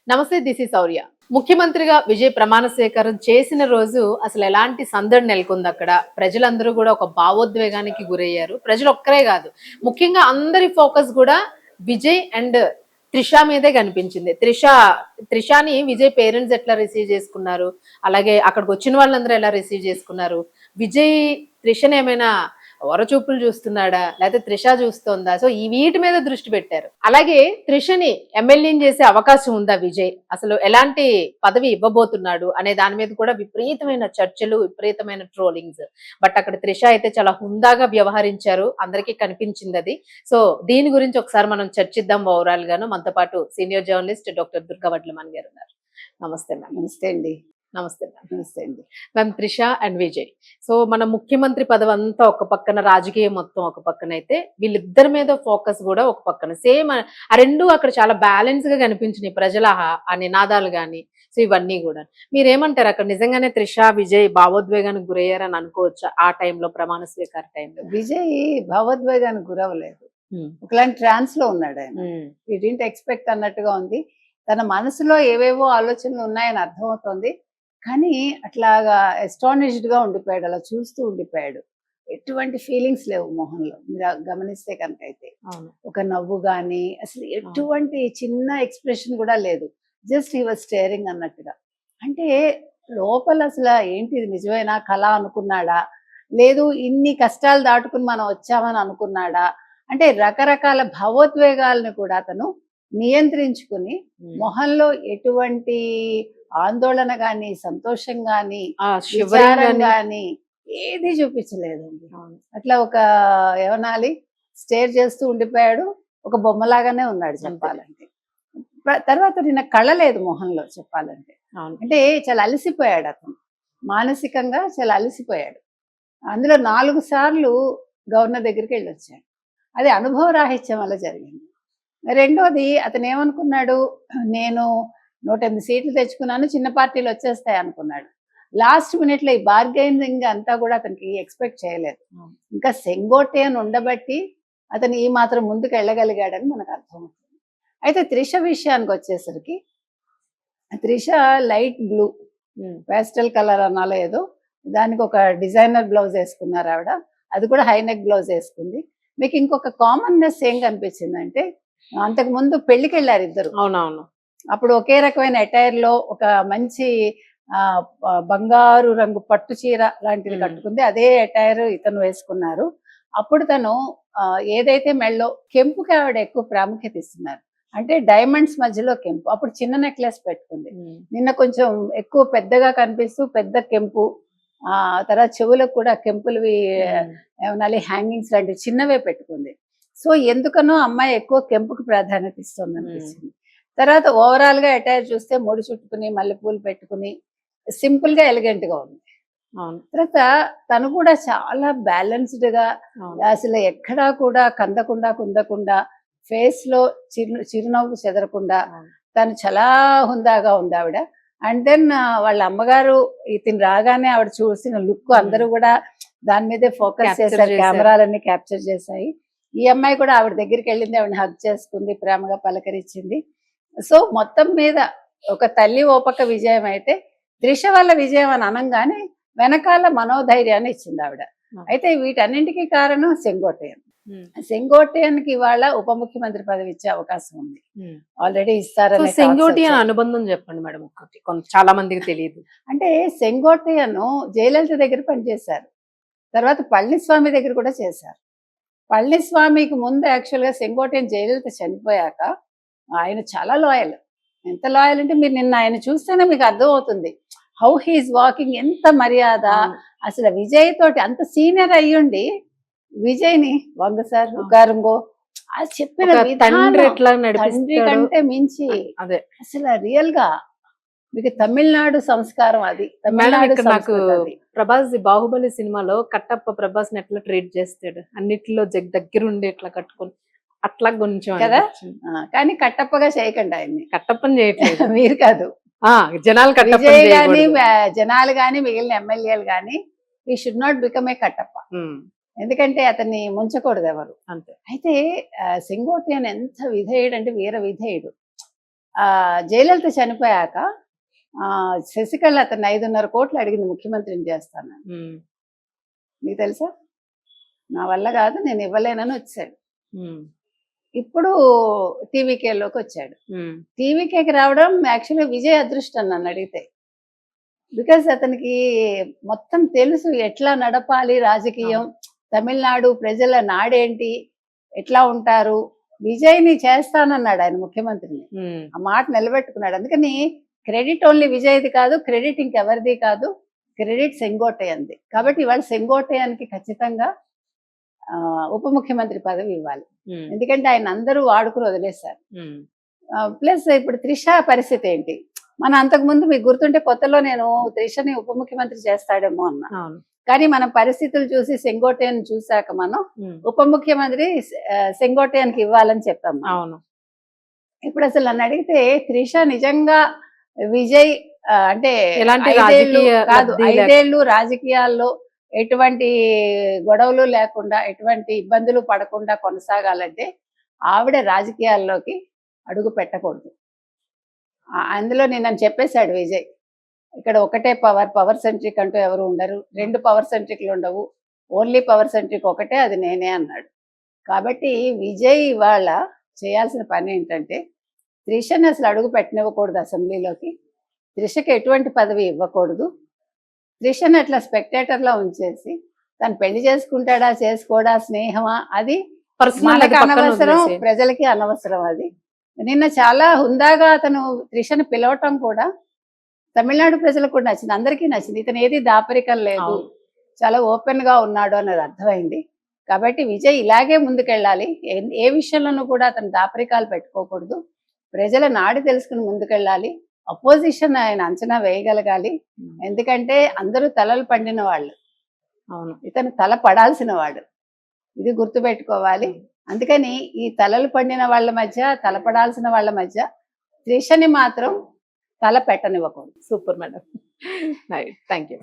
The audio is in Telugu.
నమస్తే, దిస్ ఇస్ శౌర్య. ముఖ్యమంత్రిగా విజయ్ ప్రమాణ స్వీకారం చేసిన రోజు అసలు ఎలాంటి సందడి నెలకొంది అక్కడ. ప్రజలందరూ కూడా ఒక భావోద్వేగానికి గురయ్యారు. ప్రజలు ఒక్కరే కాదు, ముఖ్యంగా అందరి ఫోకస్ కూడా విజయ్ అండ్ త్రిష మీదే కనిపించింది. త్రిషాని విజయ్ పేరెంట్స్ ఎట్లా రిసీవ్ చేసుకున్నారు, అలాగే అక్కడికి వచ్చిన వాళ్ళందరూ ఎలా రిసీవ్ చేసుకున్నారు, విజయ్ త్రిషని ఏమైనా వరచూపులు చూస్తున్నాడా, లేకపోతే త్రిష చూస్తోందా, సో ఈ వీటి మీద దృష్టి పెట్టారు. అలాగే త్రిషని ఎమ్మెల్యేని చేసే అవకాశం ఉందా విజయ్, అసలు ఎలాంటి పదవి ఇవ్వబోతున్నాడు అనే దాని మీద కూడా విపరీతమైన చర్చలు, విపరీతమైన ట్రోలింగ్స్. బట్ అక్కడ త్రిష అయితే చాలా హుందాగా వ్యవహరించారు, అందరికీ కనిపించింది అది. సో దీని గురించి ఒకసారి మనం చర్చిద్దాం ఓవరాల్ గాను. మనతో పాటు సీనియర్ జర్నలిస్ట్ డాక్టర్ దుర్గా వడ్లమన్ గారు ఉన్నారు. నమస్తే మ్యామ్. నమస్తే అండి. నమస్తే మ్యామ్. నమస్తే అండి. Ma'am, Trisha and Vijay, so మన ముఖ్యమంత్రి పదవి అంతా ఒక పక్కన, రాజకీయం మొత్తం ఒక పక్కన అయితే, వీళ్ళిద్దరి మీద ఫోకస్ కూడా ఒక పక్కన. సేమ్ ఆ రెండు అక్కడ చాలా బ్యాలెన్స్ గా కనిపించినాయి, ప్రజల ఆ నినాదాలు గాని. సో ఇవన్నీ కూడా మీరేమంటారు, అక్కడ నిజంగానే త్రిష విజయ్ భావోద్వేగానికి గురయ్యారని అనుకోవచ్చా ఆ టైంలో, ప్రమాణ స్వీకార టైంలో? విజయ్ భావోద్వేగానికి గురవలేదు, ఒకలాంటి ట్రాన్స్ లో ఉన్నాడు ఆయన. ఈ డింట్ ఎక్స్పెక్ట్ అన్నట్టుగా ఉంది. తన మనసులో ఏవేవో ఆలోచనలు ఉన్నాయని అర్థమవుతోంది, కానీ అట్లాగా ఎస్టానిష్డ్ గా ఉండిపోయాడు, అలా చూస్తూ ఉండిపోయాడు. ఎటువంటి ఫీలింగ్స్ లేవు మొహంలో, మీరు గమనిస్తే కనుక అయితే. ఒక నవ్వు గాని అసలు ఎటువంటి చిన్న ఎక్స్ప్రెషన్ కూడా లేదు. జస్ట్ హీ వాజ్ స్టేరింగ్ అన్నట్టుగా. అంటే లోపల అసలు ఏంటి, ఇది నిజమేనా కళ అనుకున్నాడా, లేదు ఇన్ని కష్టాలు దాటుకుని మనం వచ్చామని అనుకున్నాడా, అంటే రకరకాల భావోద్వేగాలను కూడా అతను నియంత్రించుకుని మొహంలో ఎటువంటి ఆందోళన గాని, సంతోషం గాని, విచారం గాని ఏది చూపించలేదండి. అట్లా ఒక ఏమనాలి, స్టేర్ చేస్తూ ఉండిపోయాడు, ఒక బొమ్మలాగానే ఉన్నాడు చెప్పాలంటే. తర్వాత నిన్న కళ లేదు మొహంలో చెప్పాలంటే. అంటే చాలా అలసిపోయాడు అతను, మానసికంగా చాలా అలసిపోయాడు. అందులో 4 సార్లు గవర్నర్ దగ్గరికి వెళ్ళొచ్చాడు. అది అనుభవ రాహిత్యం వల్ల జరిగింది. రెండోది, అతను ఏమనుకున్నాడు, నేను 108 సీట్లు తెచ్చుకున్నాను, చిన్న పార్టీలు వచ్చేస్తాయి అనుకున్నాడు. లాస్ట్ మినిట్ లో ఈ బార్గెనింగ్ అంతా కూడా అతనికి ఎక్స్పెక్ట్ చేయలేదు. ఇంకా సెంగోటే అని ఉండబట్టి అతను ఈ మాత్రం ముందుకు వెళ్ళగలిగాడని మనకు అర్థమవుతుంది. అయితే త్రిష విషయానికి వచ్చేసరికి, Trisha light blue pastel colour అనాలో ఏదో, దానికి ఒక డిజైనర్ బ్లౌజ్ వేసుకున్నారు ఆవిడ, అది కూడా హైనెక్ బ్లౌజ్ వేసుకుంది. మీకు ఇంకొక కామన్నెస్ ఏం కనిపించింది అంటే, అంతకు ముందు పెళ్లికి వెళ్ళారు ఇద్దరు. అవునవును. అప్పుడు ఒకే రకమైన అటైర్ లో ఒక మంచి బంగారు రంగు పట్టు చీర లాంటిది కట్టుకుంది, అదే అటైర్ ఇతను వేసుకున్నారు. అప్పుడు తను ఏదైతే మెళ్ళో కెంపుకి ఆవిడ ఎక్కువ ప్రాముఖ్యత ఇస్తున్నారు, అంటే డైమండ్స్ మధ్యలో కెంపు. అప్పుడు చిన్న నెక్లెస్ పెట్టుకుంది, నిన్న కొంచెం ఎక్కువ పెద్దగా కనిపిస్తూ పెద్ద కెంపు, తర్వాత చెవులకు కూడా కెంపులవి ఏమనాలి హ్యాంగింగ్స్ లాంటివి చిన్నవే పెట్టుకుంది. సో ఎందుకనో అమ్మాయి ఎక్కువ కెంపుకి ప్రాధాన్యత ఇస్తుంది అనిపిస్తుంది. తర్వాత ఓవరాల్ గా అటైర్ చూస్తే ముడి చుట్టుకుని మల్లెపూలు పెట్టుకుని సింపుల్ గా ఎలిగెంట్ గా ఉంది. తర్వాత తను కూడా చాలా బ్యాలెన్స్డ్ గా, అసలు ఎక్కడా కూడా కందకుండా కుందకుండా, ఫేస్ లో చిరునవ్వు చెదరకుండా తను చాలా హుందాగా ఉంది ఆవిడ. అండ్ దెన్ వాళ్ళ అమ్మగారు ఇతను రాగానే ఆవిడ చూసిన లుక్ అందరూ కూడా దాని మీదే ఫోకస్ చేశారు, కెమెరాలన్నీ క్యాప్చర్ చేశాయి. ఈ అమ్మాయి కూడా ఆవిడ దగ్గరికి వెళ్ళింది, ఆవిడని హగ్ చేసుకుంది, ప్రేమగా పలకరించింది. సో మొత్తం మీద ఒక తల్లి ఓపక విజయం అయితే, త్రిష వల్ల విజయం అని అనంగానే వెనకాల మనోధైర్యాన్ని ఇచ్చింది ఆవిడ. అయితే వీటన్నింటికి కారణం సెంగోటయ్యన్. సెంగోటయ్యన్కి ఇవాళ ఉప ముఖ్యమంత్రి పదవి ఇచ్చే అవకాశం ఉంది, ఆల్రెడీ ఇస్తారని. సెంగోటయ్యన్ అనుబంధం చెప్పండి మేడం, చాలా మందికి తెలియదు. అంటే సెంగోటయ్యన్ జయలలిత దగ్గర పనిచేశారు, తర్వాత పళనిస్వామి దగ్గర కూడా చేశారు. పళనిస్వామికి ముందు యాక్చువల్గా సెంగోటయ్యన్ జయలలిత చనిపోయాక ఆయన చాలా లాయల్. ఎంత లాయల్ అంటే, మీరు నిన్న ఆయన చూస్తేనే మీకు అర్థమవుతుంది హౌ హీఈస్ వాకింగ్, ఎంత మర్యాద. అసలు విజయ్ తోటి అంత సీనియర్ అయ్యుండి విజయ్ని వంగ సార్ గారుంగో అది చెప్పిన తండ్రి కంటే మించి అదే అసలు రియల్ గా మీకు తమిళనాడు సంస్కారం అది. నాకు ప్రభాస్ బాహుబలి సినిమాలో కట్టప్ప ప్రభాస్ ని ఎట్లా ట్రీట్ చేస్తాడు, అన్నిట్లో దగ్గరుండి ఎట్లా కట్టుకొని అట్లా కొంచెం కదా. కానీ కట్టప్పగా చేయకండి ఆయన్ని, కట్టప్పని చేయట్లేదు మీరు కాదు, జనాలు విజయ్ గాని జనాలు గాని మిగిలిన ఎమ్మెల్యేలు గాని, ఈ should not become a Kattappa. ఎందుకంటే అతన్ని ముంచకూడదు ఎవరు అంతే. అయితే సెంగోటయ్యన్ ఎంత విధేయుడు అంటే వీర విధేయుడు. జయలలిత చనిపోయాక శశికళ అతను 5.5 కోట్లు అడిగింది ముఖ్యమంత్రిని చేస్తాను. నీకు తెలుసా? నా వల్ల కాదు, నేను ఇవ్వలేనని వచ్చాడు. ఇప్పుడు టీవీకేలోకి వచ్చాడు. టీవీకేకి రావడం యాక్చువల్గా విజయ్ అదృష్టం నన్ను అడిగితే. బికాస్ అతనికి మొత్తం తెలుసు ఎట్లా నడపాలి రాజకీయం, తమిళనాడు ప్రజల నాడేంటి, ఎట్లా ఉంటారు. విజయ్ని చేస్తానన్నాడు ఆయన ముఖ్యమంత్రిని, ఆ మాట నిలబెట్టుకున్నాడు. అందుకని క్రెడిట్ ఓన్లీ విజయ్ది కాదు, క్రెడిట్ ఇంకెవరిది కాదు, క్రెడిట్ సెంగోటయ్యంది. కాబట్టి ఇవాళ సెంగోటయ్యానికి ఖచ్చితంగా ఉప ముఖ్యమంత్రి పదవి ఇవ్వాలి. ఎందుకంటే ఆయన అందరూ వాడుకుని వదిలేశారు. ప్లస్ ఇప్పుడు త్రిష పరిస్థితి ఏంటి? మన అంతకుముందు మీకు గుర్తుంటే కొత్తలో నేను త్రిషని ఉప ముఖ్యమంత్రి చేస్తాడేమో అన్నా. కానీ మనం పరిస్థితులు చూసి సెంగోటయ్యని చూసాక మనం ఉప ముఖ్యమంత్రి సెంగోటయ్యనికి ఇవ్వాలని చెప్పాము. అవును. ఇప్పుడు అసలు నన్ను అడిగితే త్రిష నిజంగా విజయ్ అంటే ఎలాంటి 5 ఏళ్ళు రాజకీయాల్లో ఎటువంటి గొడవలు లేకుండా, ఎటువంటి ఇబ్బందులు పడకుండా కొనసాగాలంటే ఆవిడ రాజకీయాల్లోకి అడుగు పెట్టకూడదు. అందులో నేను చెప్పేశాడు విజయ్, ఇక్కడ ఒకటే పవర్ సెంట్రిక్ అంటూ ఎవరు ఉండరు, 2 పవర్ సెంట్రిక్లు ఉండవు, ఓన్లీ పవర్ సెంట్రిక్ ఒకటే, అది నేనే అన్నాడు. కాబట్టి విజయ్ ఇవాళ చేయాల్సిన పని ఏంటంటే త్రిషని అసలు అడుగు పెట్టనివ్వకూడదు అసెంబ్లీలోకి, త్రిషకి ఎటువంటి పదవి ఇవ్వకూడదు, త్రిషని అట్లా స్పెక్టేటర్లా ఉంచేసి తను పెళ్లి చేసుకుంటాడా చేసుకోడా, స్నేహమా, అది మనకి అనవసరం, ప్రజలకి అనవసరం. అది నిన్న చాలా హుందాగా అతను త్రిషని పిలవటం కూడా తమిళనాడు ప్రజలకు కూడా నచ్చింది, అందరికీ నచ్చింది. ఇతను ఏది దాపరికం లేదు, చాలా ఓపెన్ గా ఉన్నాడు అన్నది అర్థమైంది. కాబట్టి విజయ్ ఇలాగే ముందుకెళ్ళాలి. ఏ విషయంలోనూ కూడా అతను దాపరికాలు పెట్టుకోకూడదు, ప్రజల నాడి తెలుసుకుని ముందుకెళ్ళాలి. అపోజిషన్ ఆయన అంచనా వేయగలగాలి. ఎందుకంటే అందరూ తలలు పండిన వాళ్ళు, అవును, ఇతను తల పడాల్సిన వాడు, ఇది గుర్తుపెట్టుకోవాలి. అందుకని ఈ తలలు పండిన వాళ్ళ మధ్య, తలపడాల్సిన వాళ్ళ మధ్య త్రిషని మాత్రం తల పెట్టనివ్వకూడదు. Super madam. Thank you.